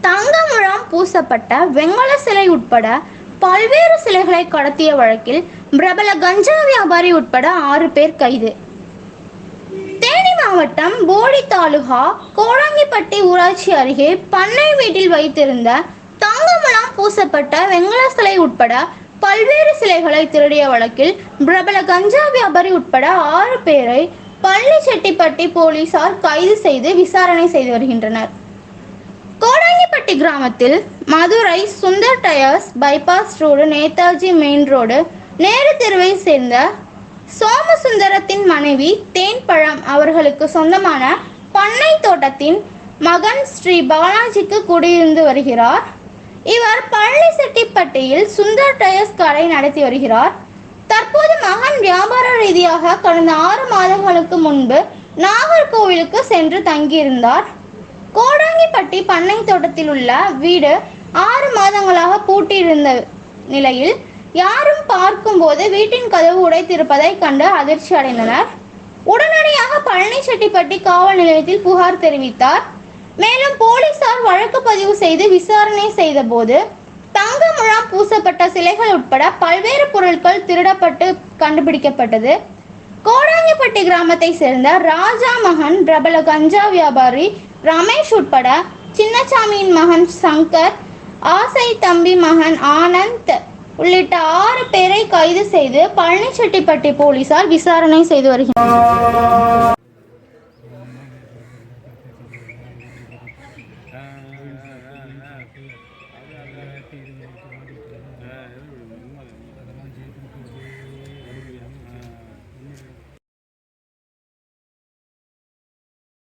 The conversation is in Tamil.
தங்க முழம் பூசப்பட்ட வெங்கல சிலை உட்பட பல்வேறு சிலைகளை கடத்திய வழக்கில் பிரபல கஞ்சா வியாபாரி உட்பட 6 பேர் கைது. தேனி மாவட்டம் போடி தாலுகா கோடாங்கிப்பட்டி ஊராட்சி அருகே பண்ணை வீட்டில் வைத்திருந்த தங்க முழம் பூசப்பட்ட வெங்கல சிலை உட்பட பல்வேறு சிலைகளை திருடிய வழக்கில் பிரபல கஞ்சா வியாபாரி உட்பட 6 பேரை பழனிச்செட்டிப்பட்டி போலீசார் கைது செய்து விசாரணை செய்து வருகின்றனர். கோடாங்கிப்பட்டி கிராமத்தில் Madurai Sundar tyres bypass road Netaji main road Nehru தெருவை சேர்ந்த சோமசுந்தரத்தின் மனைவி தேன்பழம் அவர்களுக்கு சொந்தமான பண்ணை தோட்டத்தின் மகன் ஸ்ரீ பாலாஜிக்கு குடியிருந்து வருகிறார். இவர் பழனிச்செட்டிப்பட்டியில் சுந்தர் டயர்ஸ் கடை நடத்தி வருகிறார். தற்போது மகன் வியாபார ரீதியாக கடந்த 6 மாதங்களுக்கு முன்பு நாகர்கோவிலுக்கு சென்று தங்கியிருந்தார். கோடாங்கிப்பட்டி பண்ணை தோட்டத்தில் உள்ள வீடு 6 மாதங்களாக பூட்டியிருந்த நிலையில் யாரும் பார்க்கும் போது வீட்டின் கதவு உடைத்திருப்பதை கண்டு அதிர்ச்சி அடைந்தனர். உடனடியாக பழனிச்செட்டிப்பட்டி காவல் நிலையத்தில் புகார் தெரிவித்தார். மேலும் போலீசார் வழக்கு பதிவு செய்து விசாரணை செய்த போது தங்க முழம் பூசப்பட்ட சிலைகள் உட்பட பல்வேறு பொருட்கள் திருடப்பட்டு கண்டுபிடிக்கப்பட்டது. கோடாங்கிப்பட்டி கிராமத்தை சேர்ந்த ராஜா மகன் பிரபல கஞ்சா வியாபாரி ரமேஷ் உட்பட சின்னசாமியின் மகன் சங்கர், ஆசை தம்பி மகன் ஆனந்த் உள்ளிட்ட 6 பேரை கைது செய்து பழனிச்செட்டிப்பட்டி போலீசார் விசாரணை செய்து வருகின்றனர்.